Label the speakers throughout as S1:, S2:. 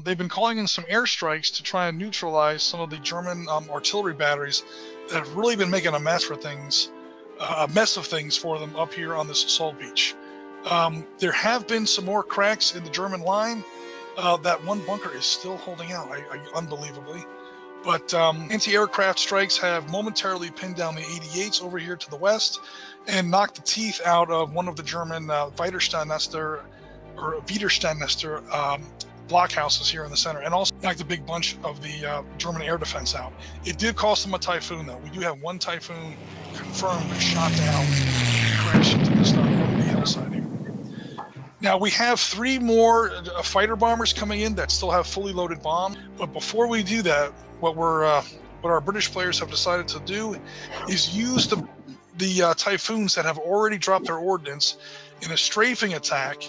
S1: they've been calling in some airstrikes to try and neutralize some of the German artillery batteries that have really been making a mess of things for them up here on this assault beach. There have been some more cracks in the German line. That one bunker is still holding out, unbelievably. But anti-aircraft strikes have momentarily pinned down the 88s over here to the west and knocked the teeth out of one of the German Widerstandnester blockhouses here in the center, and also knocked a big bunch of the German air defense out. It did cost them a Typhoon, though. We do have one Typhoon confirmed but shot down and crashed into the start of the hillside here. Now we have 3 more fighter bombers coming in that still have fully loaded bombs, but before we do that, what our British players have decided to do is use the Typhoons that have already dropped their ordnance in a strafing attack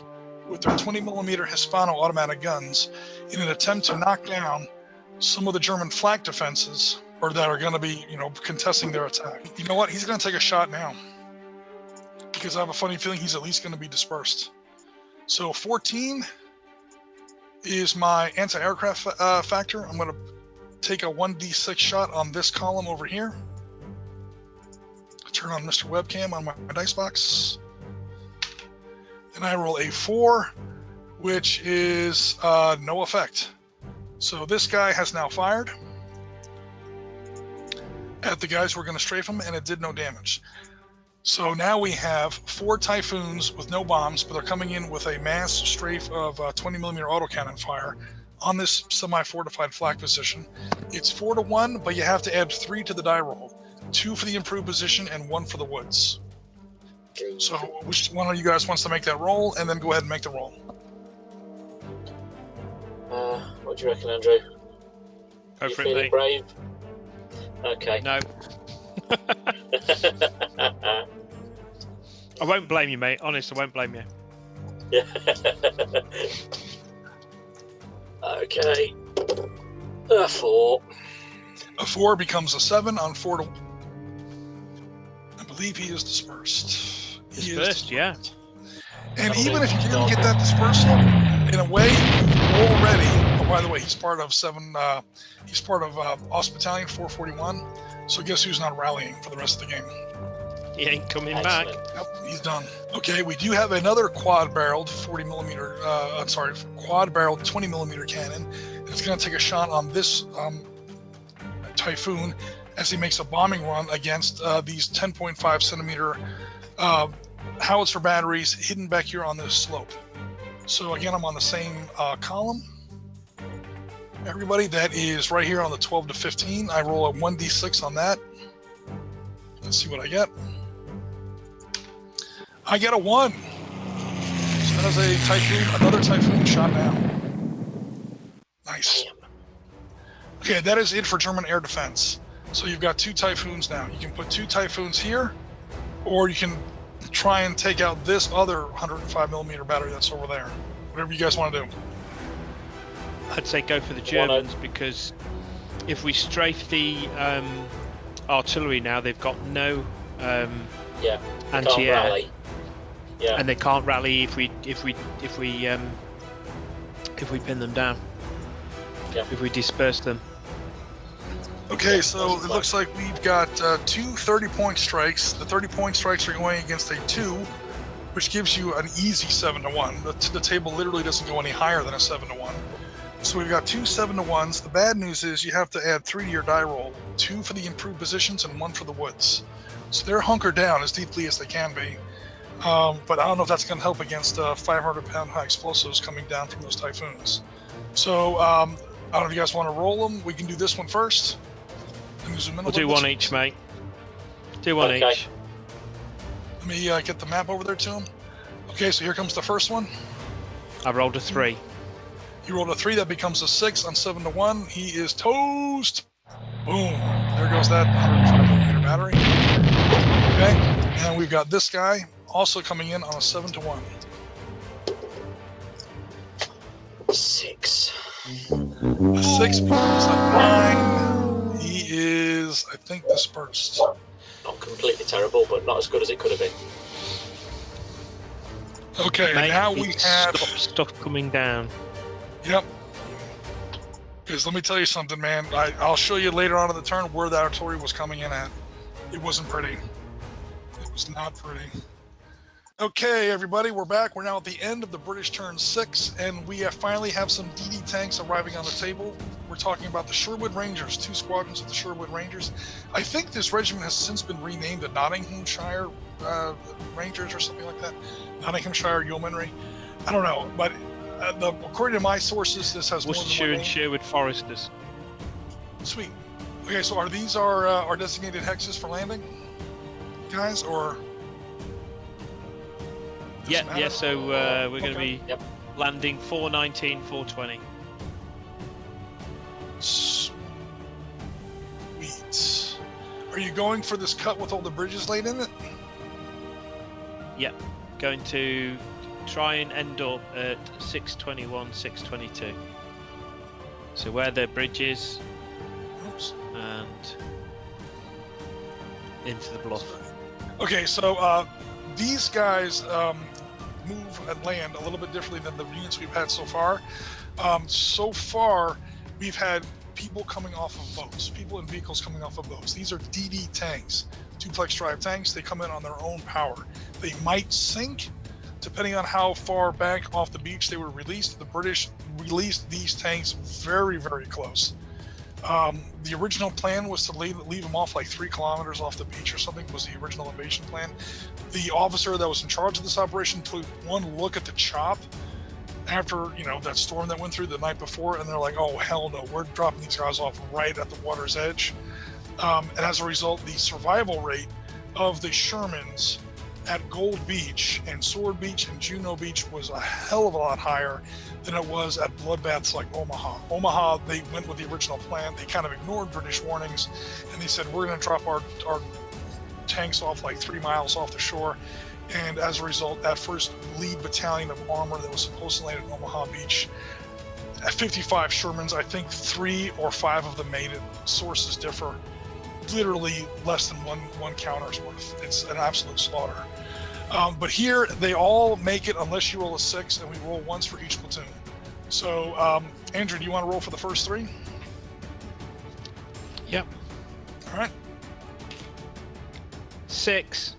S1: with their 20mm Hispano automatic guns in an attempt to knock down some of the German FlaK defenses, or that are going to be, contesting their attack. You know what? He's going to take a shot now, because I have a funny feeling he's at least going to be dispersed. So 14 is my anti-aircraft factor. I'm going to take a 1d6 shot on this column over here. Turn on Mr. Webcam on my dice box. And I roll a 4, which is no effect. So this guy has now fired at the guys who were going to strafe him, and it did no damage. So now we have 4 Typhoons with no bombs, but they're coming in with a mass strafe of 20mm autocannon fire on this semi-fortified FlaK position. It's 4-1, but you have to add 3 to the die roll. 2 for the improved position and 1 for the woods. So which one of you guys wants to make that roll, and then go ahead and make the roll?
S2: What do you reckon, Andrew?
S3: Go for it,
S2: feeling
S3: mate.
S2: brave? Okay.
S3: No. I won't blame you, mate. Honest, I won't blame you.
S2: Yeah. Okay. A 4.
S1: A 4 becomes a 7 on 4 to. I believe he is dispersed.
S3: Dispersed, yeah.
S1: And even if you didn't get that dispersal, in a way, already. Oh, by the way, he's part of He's part of Ost Battalion 441. So guess who's not rallying for the rest of the game?
S3: He ain't coming
S2: Excellent.
S3: back.
S1: Yep, he's done. Okay, we do have another quad-barreled 40mm. Quad-barreled 20mm cannon. It's going to take a shot on this Typhoon as he makes a bombing run against these 10.5 centimeter howitzer batteries hidden back here on this slope. So again, I'm on the same column. Everybody, that is right here on the 12 to 15. I roll a 1d6 on that. Let's see what I get. I get a 1. So that is a Typhoon, another Typhoon shot down. Nice. Okay, that is it for German air defense. So you've got 2 Typhoons now. You can put 2 Typhoons here, or you can try and take out this other 105mm battery that's over there. Whatever you guys want to do.
S3: I'd say go for the Germans, because if we strafe the artillery now, they've got no anti-air, and they can't rally if we pin them down. If we disperse them.
S1: Okay, so it looks like we've got 2 30-point strikes. The 30-point strikes are going against a 2, which gives you an easy 7-1. The table literally doesn't go any higher than a 7-1. So we've got 2 7-1s. The bad news is you have to add 3 to your die roll. 2 for the improved positions and 1 for the woods. So they're hunkered down as deeply as they can be. But I don't know if that's going to help against 500-pound high explosives coming down from those Typhoons. So I don't know if you guys want to roll them. We can do this one first.
S3: We'll do 1 each, mate. Do 1 each.
S1: Let me get the map over there to him. Okay, so here comes the first one.
S3: I rolled a 3.
S1: You rolled a 3, that becomes a 6 on 7-1. He is toast. Boom. There goes that 105mm battery. Okay, and we've got this guy also coming in on a 7-1.
S2: 6.
S1: A 6 becomes a 9. He is, I think, dispersed.
S2: Not completely terrible, but not as good as it could have been.
S1: Okay,
S3: Mate,
S1: now we have
S3: stuff coming down.
S1: Yep. Because let me tell you something, man. I'll show you later on in the turn where that artillery was coming in at. It wasn't pretty. It was not pretty. Okay, everybody, we're back. We're now at the end of the British turn 6, and we finally have some DD tanks arriving on the table. We're talking about the Sherwood Rangers, 2 squadrons of the Sherwood Rangers. I think this regiment has since been renamed the Nottinghamshire Rangers or something like that. Nottinghamshire Yeomanry. I don't know, but according to my sources, this has
S3: Worcestershire and Sherwood Foresters.
S1: Sweet. Okay, so are these our designated hexes for landing, guys, or?
S3: Yeah. So we're going to be landing 419, 420.
S1: Sweet. Are you going for this cut with all the bridges laid in it?
S3: Yep. Going to try and end up at 621, 622. So where the bridge is, and into the bluff.
S1: Okay, so these guys move and land a little bit differently than the units we've had so far. So far, we've had people coming off of boats, people in vehicles coming off of boats. These are DD tanks, duplex drive tanks. They come in on their own power. They might sink, depending on how far back off the beach they were released. The British released these tanks very, very close. The original plan was to leave them off like 3 kilometers off the beach or something, was the original invasion plan. The officer that was in charge of this operation took one look at the chop after, that storm that went through the night before, and they're like, oh, hell no, we're dropping these guys off right at the water's edge. And as a result, the survival rate of the Shermans at Gold Beach and Sword Beach and Juno Beach was a hell of a lot higher than it was at bloodbaths like Omaha. Omaha, they went with the original plan. They kind of ignored British warnings, and they said, we're going to drop our tanks off like 3 miles off the shore. And as a result, that first lead battalion of armor that was supposed to land at Omaha Beach, at 55 Shermans, I think 3 or 5 of them made it. Sources differ. Literally less than one counter's worth. It's an absolute slaughter. But here, they all make it unless you roll a 6, and we roll once for each platoon. So, Andrew, do you want to roll for the first 3?
S3: Yep.
S1: All right.
S3: 6.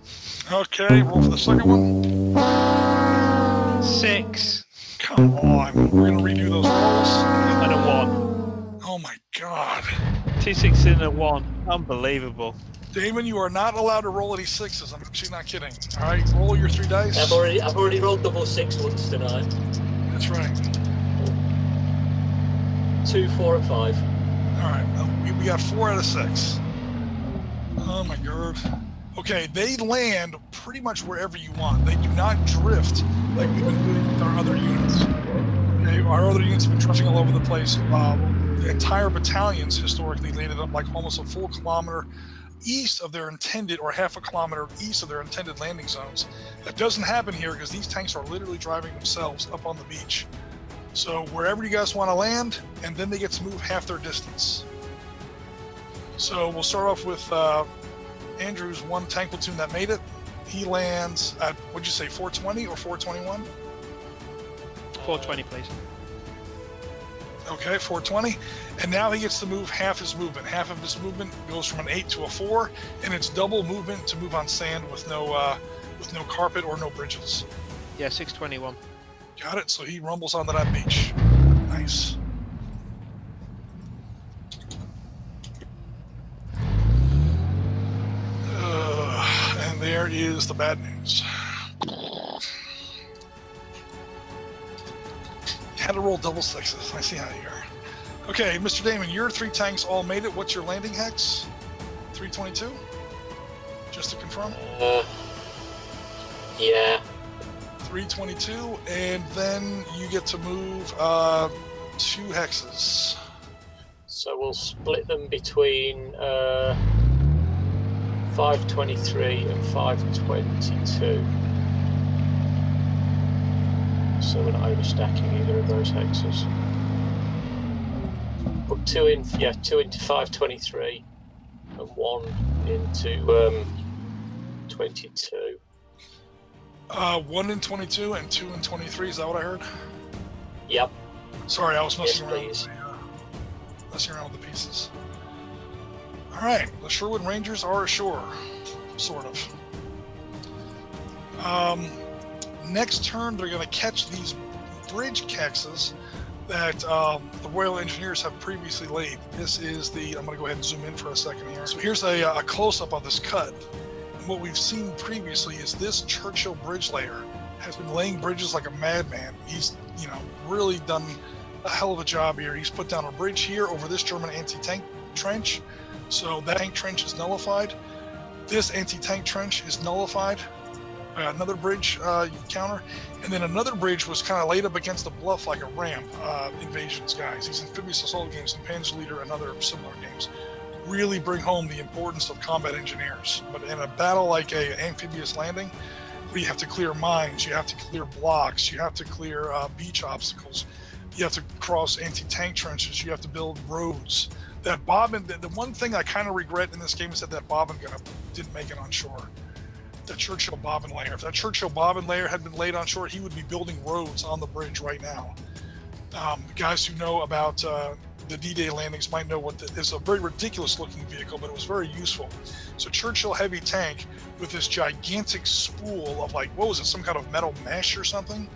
S1: Okay, roll for the second one.
S3: 6.
S1: Come on, we're gonna redo those rolls.
S3: And a 1.
S1: Oh my god.
S3: 2 6s and a 1. Unbelievable.
S1: Damon, you are not allowed to roll any 6s. I'm actually not kidding. All right, roll your 3 dice.
S2: I've already rolled double 6 once tonight.
S1: That's right.
S2: 2, 4, and 5.
S1: All right, well, we got 4 out of 6. Oh my god. Okay, they land pretty much wherever you want. They do not drift like we've been doing with our other units. Okay, our other units have been drifting all over the place. The entire battalions historically landed up like almost a full kilometer east of their intended, or half a kilometer east of their intended landing zones. That doesn't happen here because these tanks are literally driving themselves up on the beach. So wherever you guys want to land, and then they get to move half their distance. So we'll start off with Andrew's 1 tank platoon that made it. He lands at, what'd you say, 420 or 421?
S3: 420, please.
S1: Okay, 420. And now he gets to move half his movement. Half of his movement goes from an 8 to a 4, and it's double movement to move on sand with no carpet or no bridges.
S3: Yeah, 621.
S1: Got it. So he rumbles onto that beach. Nice. And there is the bad news. Had to roll double 6s. I see how you are. Okay, Mr. Damon, your 3 tanks all made it. What's your landing hex? 322? Just to confirm?
S2: Yeah.
S1: 322, and then you get to move 2 hexes.
S2: So we'll split them between 523 and 522. So we're not overstacking either of those hexes. Put 2 into 523 and 1 into 22.
S1: 1 in 22 and 2 in 23, is that what I heard?
S2: Yep.
S1: Sorry, I was messing around.
S2: Please.
S1: messing around with the pieces. All right, the Sherwood Rangers are ashore, sort of. Next turn, they're going to catch these bridge kexes that the Royal Engineers have previously laid. This is the, I'm going to go ahead and zoom in for a second here. So here's a close-up of this cut. And what we've seen previously is this Churchill bridge layer has been laying bridges like a madman. He's, you know, really done a hell of a job here. He's put down a bridge here over this German anti-tank trench. So that tank trench is nullified. This anti-tank trench is nullified. Another bridge counter, and then another bridge was kind of laid up against the bluff like a ramp. Invasions guys, these amphibious assault games and Panzer Leader and other similar games really bring home the importance of combat engineers. But in a battle like a amphibious landing, where you have to clear mines, you have to clear blocks, you have to clear beach obstacles, you have to cross anti-tank trenches, you have to build roads. That bobbin, the one thing I kind of regret in this game is that bobbin gun didn't make it on shore. The Churchill bobbin layer. If that Churchill bobbin layer had been laid on shore, he would be building roads on the bridge right now. The guys who know about the D-Day landings might know what it's a very ridiculous looking vehicle, but it was very useful. So Churchill heavy tank with this gigantic spool of, like, what was it, some kind of metal mesh or something?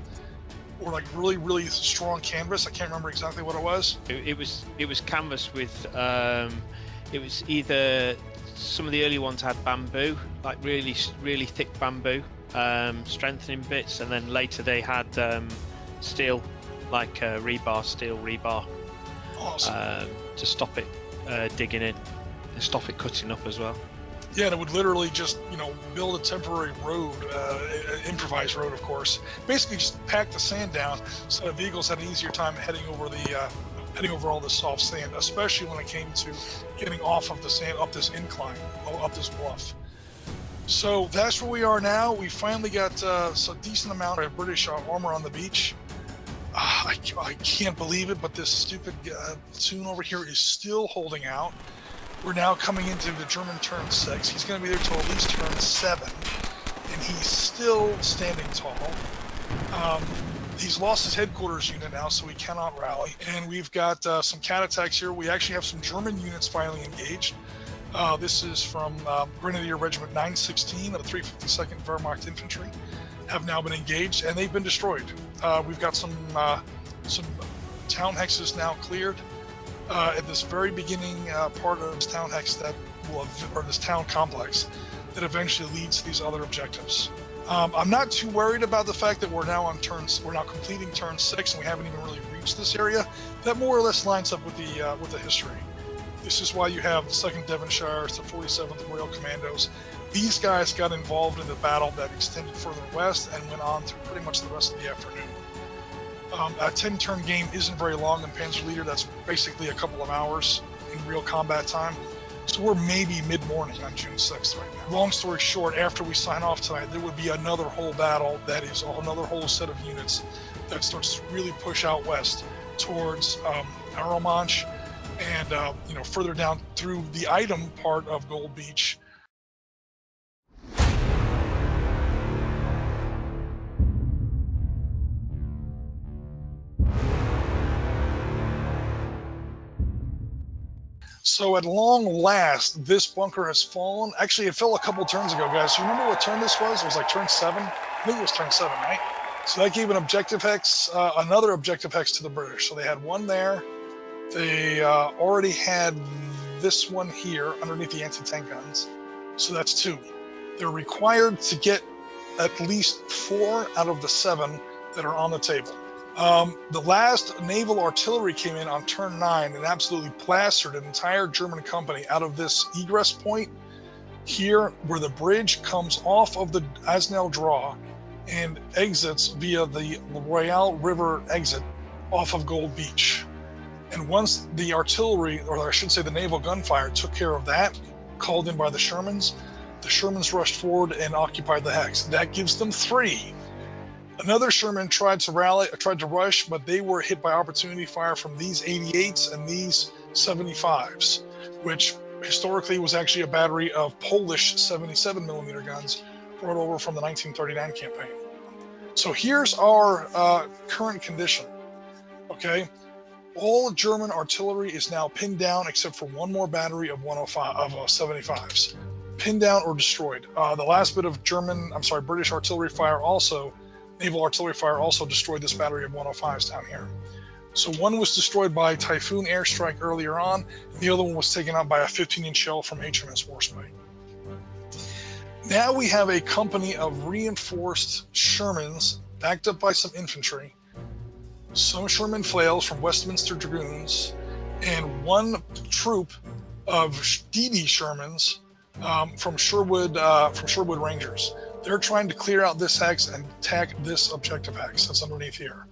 S1: Or like really, really strong canvas. I can't remember exactly what it was.
S3: It was canvas with, it was either, some of the early ones had bamboo, like really, really thick bamboo, strengthening bits, and then later they had steel, like steel rebar,
S1: awesome.
S3: To stop it digging in, and stop it cutting up as well.
S1: Yeah, and it would literally just, you know, build a temporary road, improvised road, of course. Basically, just pack the sand down so the vehicles had an easier time heading over all the soft sand, especially when it came to getting off of the sand up this incline, up this bluff. So that's where we are now. We finally got a decent amount of British armor on the beach. I can't believe it, but this stupid platoon over here is still holding out. We're now coming into the German turn 6. He's going to be there till at least turn 7, and he's still standing tall. He's lost his headquarters unit now, so he cannot rally. And we've got some cat attacks here. We actually have some German units finally engaged. This is from Grenadier Regiment 916 of the 352nd Wehrmacht Infantry, have now been engaged, and they've been destroyed. We've got some town hexes now cleared. At this very beginning part of this town hex that will, or this town complex, that eventually leads to these other objectives. I'm not too worried about the fact that we're now completing turn 6 and we haven't even really reached this area. That more or less lines up with the history. This is why you have the 2nd Devonshire, the 47th Royal Commandos. These guys got involved in the battle that extended further west and went on through pretty much the rest of the afternoon. A 10-turn game isn't very long in Panzer Leader. That's basically a couple of hours in real combat time. So we're maybe mid-morning on June 6th right now. Long story short, after we sign off tonight, there would be another whole battle that is another whole set of units that starts to really push out west towards Arromanch and you know, further down through the item part of Gold Beach. So at long last, this bunker has fallen. Actually, it fell a couple turns ago, guys. You remember what turn this was? It was like turn 7? I think it was turn 7, right? So that gave an objective hex, another objective hex to the British. So they had one there. They already had this one here underneath the anti-tank guns. So that's 2. They're required to get at least 4 out of the 7 that are on the table. The last naval artillery came in on turn 9 and absolutely plastered an entire German company out of this egress point here, where the bridge comes off of the Asnell Draw and exits via the Royale River exit off of Gold Beach. And once the artillery, or I should say the naval gunfire, took care of that, called in by the Shermans rushed forward and occupied the hex. That gives them 3. Another Sherman tried to rush, but they were hit by opportunity fire from these 88s and these 75s, which historically was actually a battery of Polish 77mm guns brought over from the 1939 campaign. So here's our current condition. Okay, All German artillery is now pinned down except for one more battery of 75s. Pinned down or destroyed. The last bit of British artillery fire also, naval artillery fire also destroyed this battery of 105s down here. So one was destroyed by Typhoon airstrike earlier on, and the other one was taken out by a 15-inch shell from HMS Warspite. Now we have a company of reinforced Shermans backed up by some infantry, some Sherman flails from Westminster Dragoons, and one troop of DD Shermans from Sherwood Rangers. They're trying to clear out this hex and attack this objective hex that's underneath here.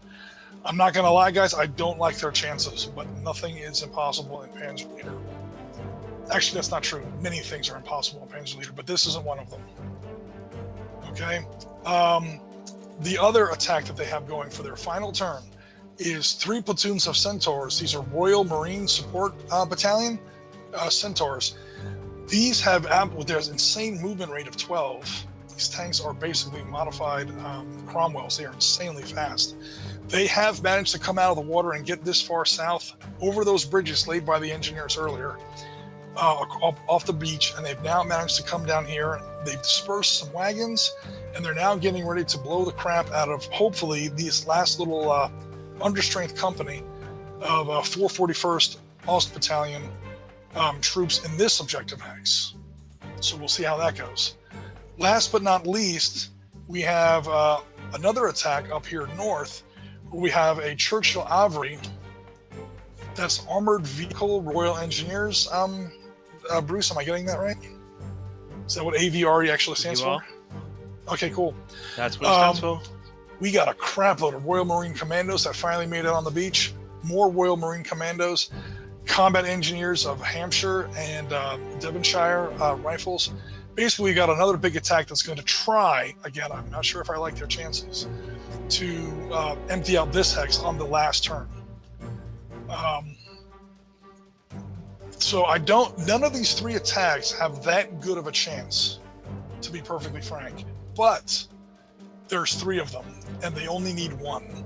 S1: I'm not going to lie, guys, I don't like their chances, but nothing is impossible in Panzer Leader. Actually, that's not true. Many things are impossible in Panzer Leader, but this isn't one of them. Okay? The other attack that they have going for their final turn is 3 platoons of Centaurs. These are Royal Marine Support Battalion Centaurs. These have, with their insane movement rate of 12, these tanks are basically modified Cromwells. They are insanely fast. They have managed to come out of the water and get this far south over those bridges laid by the engineers earlier, off the beach, and they've now managed to come down here. They've dispersed some wagons, and they're now getting ready to blow the crap out of, hopefully, these last little understrength company of 441st Ost Battalion troops in this objective hex. So we'll see how that goes. Last but not least, we have another attack up here north, where we have a Churchill Avery. That's Armored Vehicle Royal Engineers. Bruce, am I getting that right? Is that what AVRE actually stands for? Okay, cool.
S3: That's what it stands for.
S1: We got a crap load of Royal Marine Commandos that finally made it on the beach. More Royal Marine Commandos, combat engineers of Hampshire and Devonshire rifles. Basically, we got another big attack that's going to try, again, I'm not sure if I like their chances, to empty out this hex on the last turn. So none of these 3 attacks have that good of a chance, to be perfectly frank. But there's 3 of them, and they only need 1.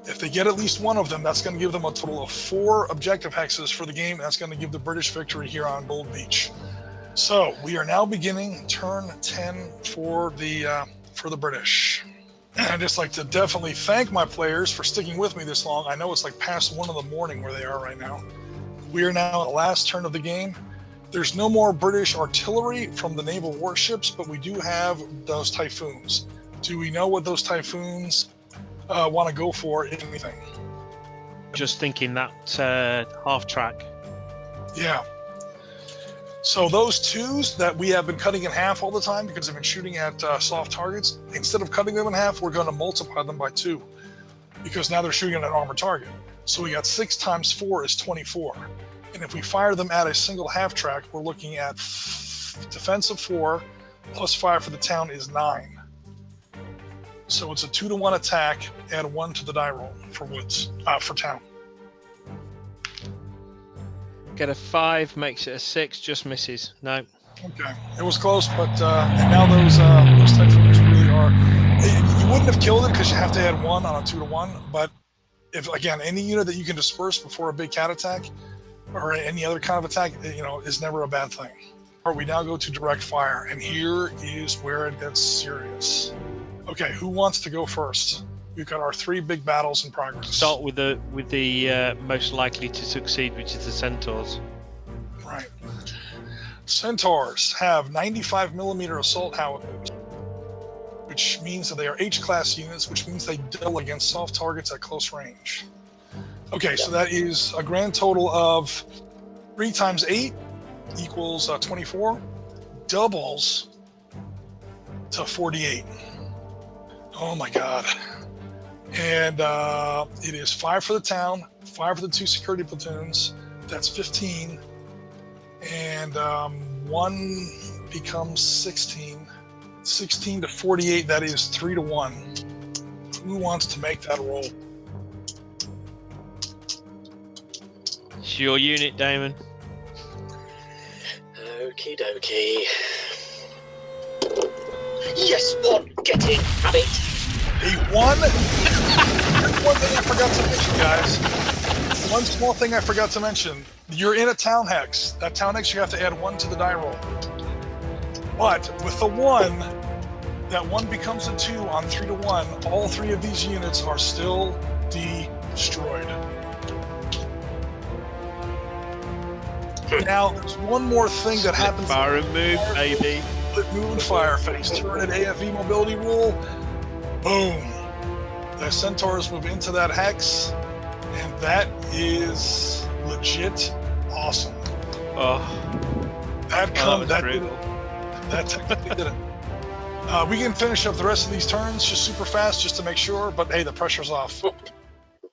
S1: If they get at least 1 of them, that's going to give them a total of 4 objective hexes for the game, and that's going to give the British victory here on Gold Beach. So we are now beginning turn 10 for the British. And I'd just like to definitely thank my players for sticking with me this long. I know it's like past 1 in the morning where they are right now. We are now at the last turn of the game. There's no more British artillery from the naval warships, but we do have those Typhoons. Do we know what those Typhoons want to go for, if anything?
S3: Just thinking that half track.
S1: Yeah. So those 2s that we have been cutting in half all the time because they've been shooting at soft targets, instead of cutting them in half, we're going to multiply them by 2 because now they're shooting at an armored target. So we got 6 times 4 is 24. And if we fire them at a single half track, we're looking at defensive 4 plus 5 for the town is 9. So it's a 2-to-1 attack, add 1 to the die roll for woods, for town.
S3: Get a 5, makes it a 6, just misses. No.
S1: Okay, it was close, but and now those Typhoons really are. You wouldn't have killed it because you have to add 1 on a 2-to-1. But if again, any unit that you can disperse before a big cat attack or any other kind of attack, is never a bad thing. All right, we now go to direct fire, and here is where it gets serious. Okay, who wants to go first? We've got our 3 big battles in progress.
S3: Start with the most likely to succeed, which is the Centaurs.
S1: Right. Centaurs have 95mm assault howitzers, which means that they are H-class units, which means they deal against soft targets at close range. Okay, so that is a grand total of 3 times 8 equals 24. Doubles to 48. Oh my God. And it is 5 for the town, 5 for the 2 security platoons. That's 15. And 1 becomes 16. 16 to 48, that is 3-to-1. Who wants to make that roll?
S3: It's your unit, Damon.
S2: Okie dokie. Yes, 1, get in, have it.
S1: One thing I forgot to mention, guys. One small thing I forgot to mention. You're in a town hex. That town hex, you have to add 1 to the die roll. But with the 1, that 1 becomes a 2 on 3 to 1. All 3 of these units are still destroyed. Now, there's one more thing that happens.
S3: Fire and move, baby.
S1: Split move and fire phase. Turn at AFE mobility rule. Boom. The Centaurs move into that hex, and that is legit awesome.
S3: Oh,
S1: that technically did it. We can finish up the rest of these turns just super fast, just to make sure. But hey, the pressure's off.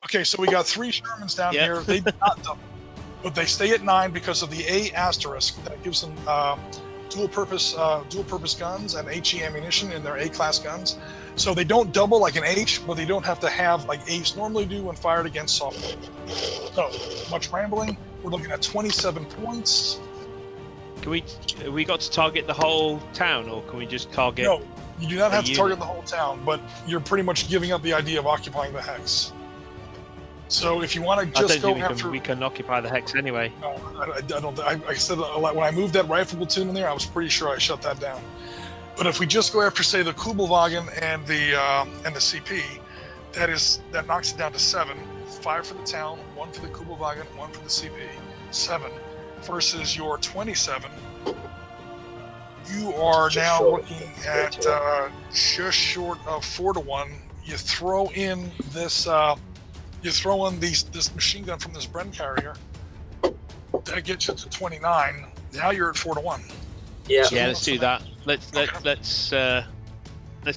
S1: Okay, so we got 3 Shermans down here. They did not double, but they stay at 9 because of the A asterisk that gives them dual purpose guns and HE ammunition in their A-class guns. So they don't double like an H, but they don't have to have like A's normally do when fired against software. So much rambling. We're looking at 27 points.
S3: Can we got to target the whole town, or can we just target?
S1: No, you do not have to target the whole town, but you're pretty much giving up the idea of occupying the hex. So if you want to just go after,
S3: we can occupy the hex anyway.
S1: No, I don't. I said when I moved that rifle platoon in there, I was pretty sure I shut that down. But if we just go after, say, the Kubelwagen and the CP, that knocks it down to 7. 5 for the town, 1 for the Kubelwagen, 1 for the CP. 7 versus your 27. You are now looking at just short of 4 to 1. You throw in this. You throw in this machine gun from this Bren carrier. That gets you to 29. Now you're at 4 to 1.
S4: Yeah.
S3: So let's do that. Let's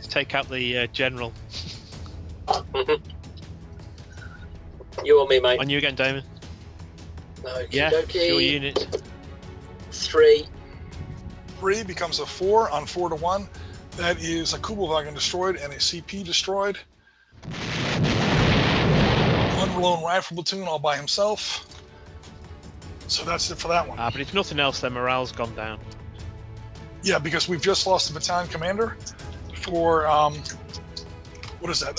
S3: take out the general.
S4: You or me, mate?
S3: On you again, Damon.
S4: Okay,
S3: yeah, it's your unit.
S4: 3.
S1: 3 becomes a 4 on 4 to 1. That is a Kubelwagen destroyed and a CP destroyed. 1 lone rifle platoon all by himself. So that's it for that one.
S3: But if nothing else, their morale's gone down.
S1: Yeah, because we've just lost the battalion commander for what is that?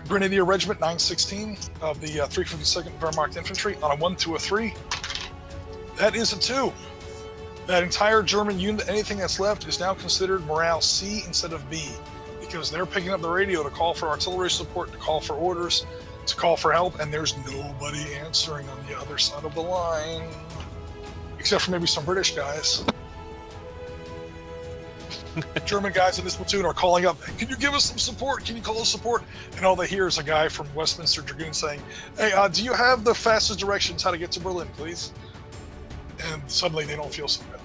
S1: Grenadier Regiment 916 of the 352nd Wehrmacht Infantry on a 1 to a 3. That is a 2. That entire German unit, anything that's left, is now considered morale C instead of B, because they're picking up the radio to call for artillery support, to call for orders, to call for help, and there's nobody answering on the other side of the line, except for maybe some British guys. German guys in this platoon are calling up, can you give us some support? Can you call us support? And all they hear is a guy from Westminster Dragoon saying, hey, do you have the fastest directions how to get to Berlin, please? And suddenly they don't feel so good.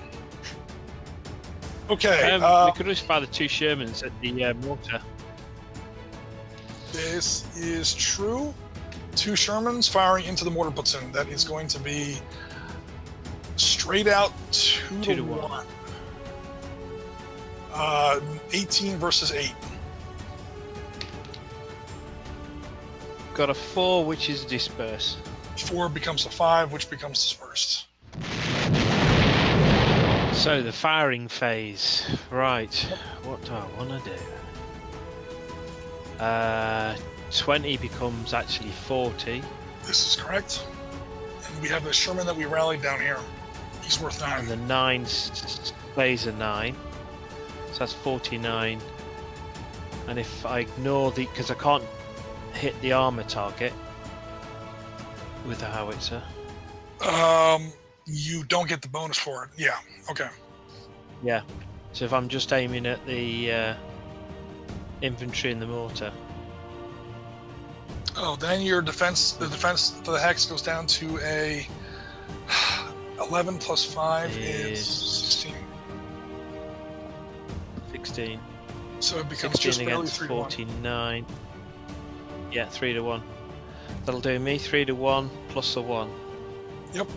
S1: Okay.
S3: We could just fire the 2 Shermans at the mortar.
S1: This is true. 2 Shermans firing into the mortar platoon. That is going to be straight out 2 to 1. 18 versus 8.
S3: Got a 4, which is disperse.
S1: 4 becomes a 5, which becomes dispersed.
S3: So the firing phase. Right. What do I want to do? 20 becomes actually 40.
S1: This is correct. And we have the Sherman that we rallied down here. He's worth 9.
S3: And the 9 stays a 9. So that's 49. And if I ignore the... because I can't hit the armor target with the howitzer.
S1: You don't get the bonus for it. Yeah, okay.
S3: Yeah. So if I'm just aiming at the infantry and the mortar.
S1: Oh, then your defense, the defense for the hex goes down to a 11 plus 5 is 16.
S3: 16.
S1: So it becomes just barely 3 to 1.
S3: 49. Yeah, 3 to 1. That'll do me 3 to 1 plus a 1.
S1: Yep.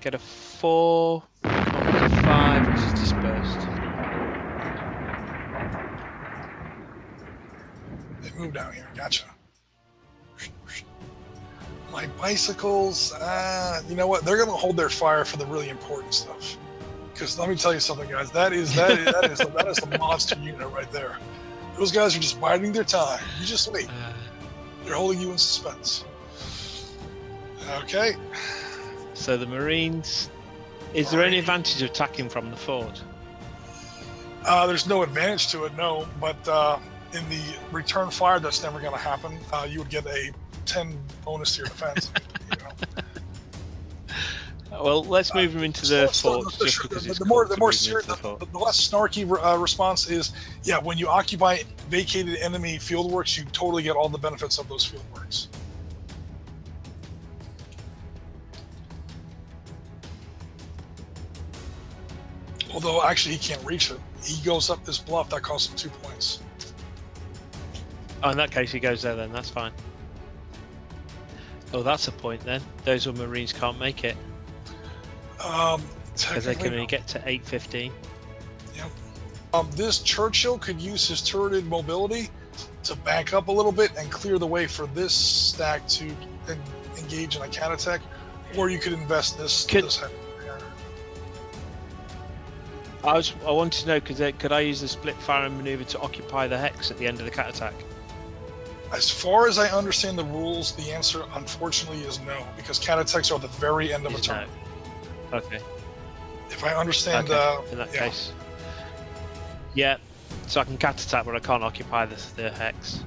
S3: Get a 4, 5, which is dispersed.
S1: They move down here. Gotcha. My bicycles, you know what? They're going to hold their fire for the really important stuff. Because let me tell you something, guys. That is the monster unit right there. Those guys are just biding their time. You just wait. They're holding you in suspense. Okay.
S3: So the Marines. Is there any advantage of attacking from the fort?
S1: There's no advantage to it, no. But in the return fire, that's never going to happen. You would get a 10 bonus to your defense. You know.
S3: Well, let's move them into the fort. Just because it's
S1: the less snarky response is, yeah, when you occupy vacated enemy fieldworks, you totally get all the benefits of those fieldworks. Although, actually, he can't reach it. He goes up this bluff, that costs him 2 points.
S3: Oh, in that case, he goes there then, that's fine. Oh, that's a point then. Those who Marines can't make it. Because they can only get to 815.
S1: Yep. This Churchill could use his turreted mobility to back up a little bit and clear the way for this stack to engage in a cat attack, or you could invest this head here.
S3: I wanted to know, could I use the split firing maneuver to occupy the hex at the end of the cat attack?
S1: As far as I understand the rules, the answer unfortunately is no, because cat attacks are at the very end of a turn.
S3: No. Okay.
S1: If I understand,
S3: in that case, yeah. So I can cat attack, but I can't occupy the hex.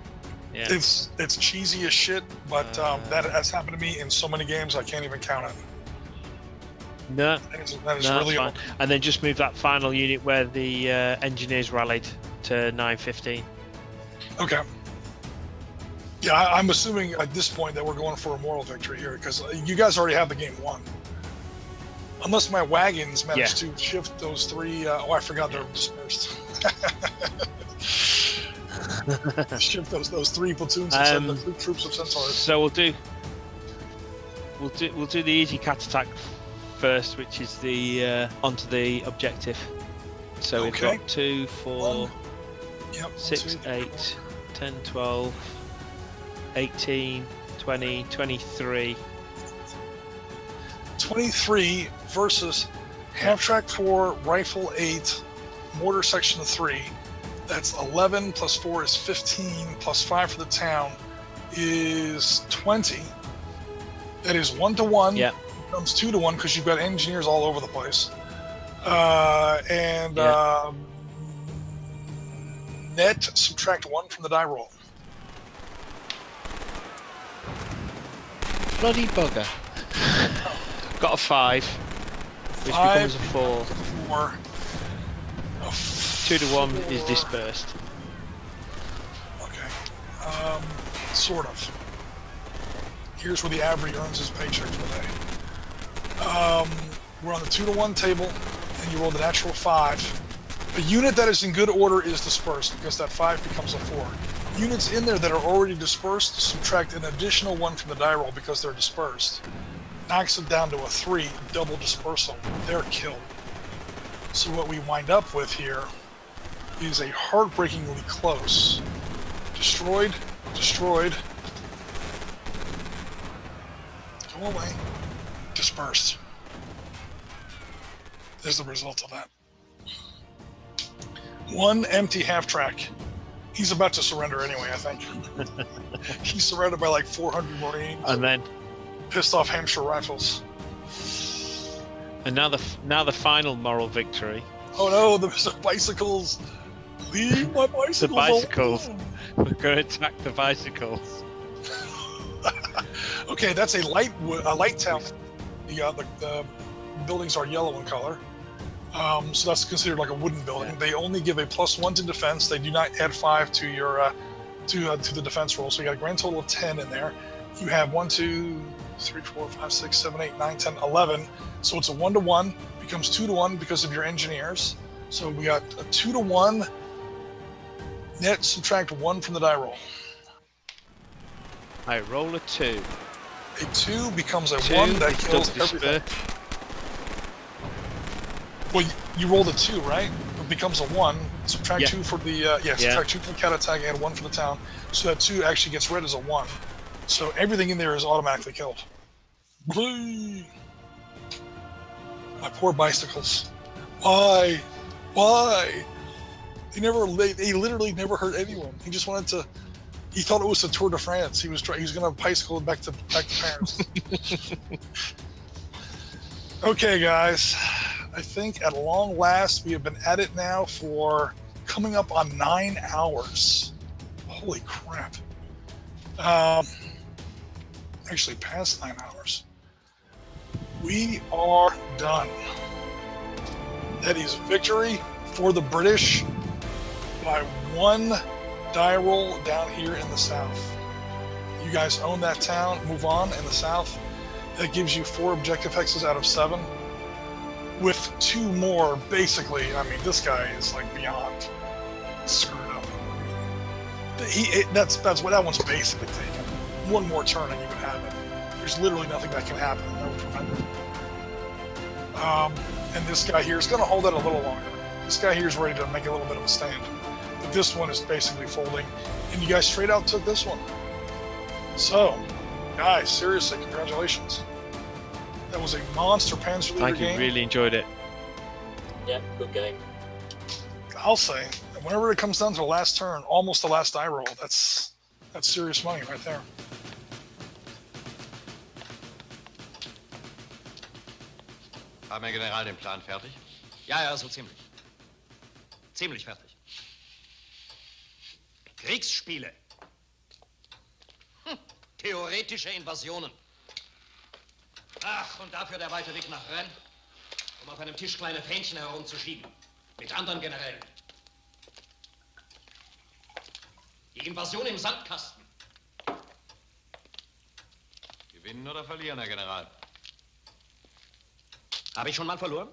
S3: Yeah.
S1: It's cheesy as shit, but that has happened to me in so many games I can't even count it.
S3: No,
S1: that is really
S3: fine. And then just move that final unit where the engineers rallied to 915.
S1: Okay. Yeah, I'm assuming at this point that we're going for a moral victory here, because you guys already have the game won. Unless my wagons manage to shift those three. I forgot they're dispersed. Shift those three platoons of the troops of Centaurs.
S3: So we'll do the easy cat attack first, which is the onto the objective. So we've got 2, 4, 6, 8, 10, 12, 18, 20, 23.
S1: 23 versus half-track 4, rifle 8, mortar section 3. That's 11 plus 4 is 15 plus 5 for the town is 20. That is 1-to-1.
S3: Yeah.
S1: Becomes 2-to-1 because you've got engineers all over the place. Net subtract 1 from the die roll.
S3: Bloody bugger. Got a 5, which becomes a 4. 2-to-1 is dispersed.
S1: Okay. Sort of. Here's where the average earns his paycheck for the day. We're on the 2-to-1 table, and you roll the natural 5. A unit that is in good order is dispersed, because that 5 becomes a 4. Units in there that are already dispersed subtract an additional 1 from the die roll because they're dispersed. Knocks it down to a 3, double dispersal. They're killed. So what we wind up with here is a heartbreakingly close. Destroyed, destroyed. Go away. Dispersed. There's the result of that. 1 empty half-track. He's about to surrender anyway, I think. He's surrounded by like 400 Marines.
S3: And then
S1: pissed off Hampshire rifles.
S3: And now the final moral victory.
S1: Oh no, the bicycles! Leave my bicycles!
S3: The bicycles.
S1: Alone.
S3: We're going to attack the bicycles.
S1: Okay, that's a light town. The buildings are yellow in color, so that's considered like a wooden building. Yeah. They only give a +1 to defense. They do not add 5 to your to the defense roll. So you got a grand total of 10 in there. You have 1, 2, 3, 4, 5, 6, 7, 8, 9, 10, 11. So it's a 1-to-1, becomes 2-to-1 because of your engineers. So we got a 2-to-1. Net subtract 1 from the die roll.
S3: I roll a 2.
S1: A 2 becomes a 1 that kills everything. Well, you rolled a 2, right? It becomes a 1. Subtract 2 for the subtract 2 for the cat attack, add 1 for the town. So that 2 actually gets read as a 1. So everything in there is automatically killed. My poor bicycles. Why? Why? He literally never hurt anyone. He just wanted to. He thought it was the Tour de France. He was going to bicycle back to Paris. Okay, guys. I think at long last we have been at it now for coming up on 9 hours. Holy crap. Actually past 9 hours. We are done. That is victory for the British by 1 die roll down here in the south. You guys own that town, move on in the south. That gives you 4 objective hexes out of 7. With 2 more, basically, I mean, this guy is like beyond screwed up. That one's basically taken. 1 more turn and you would have it. There's literally nothing that can happen that would prevent it. And this guy here is going to hold it a little longer. This guy here is ready to make a little bit of a stand. But this one is basically folding, and you guys straight out took this one. So, guys, seriously, congratulations. That was a monster Panzer Leader game.
S3: Thank you, really enjoyed it.
S4: Yeah, good game.
S1: I'll say, whenever it comes down to the last turn, almost the last die roll, that's serious money right there.
S5: Haben Herr General den Plan fertig?
S6: Ja, so ziemlich. Ziemlich fertig. Kriegsspiele. Theoretische Invasionen. Ach, und dafür der weite Weg nach Rennes, um auf einem Tisch kleine Fähnchen herumzuschieben. Mit anderen Generälen. Die Invasion im Sandkasten.
S5: Gewinnen oder verlieren, Herr General?
S6: Habe ich schon mal verloren?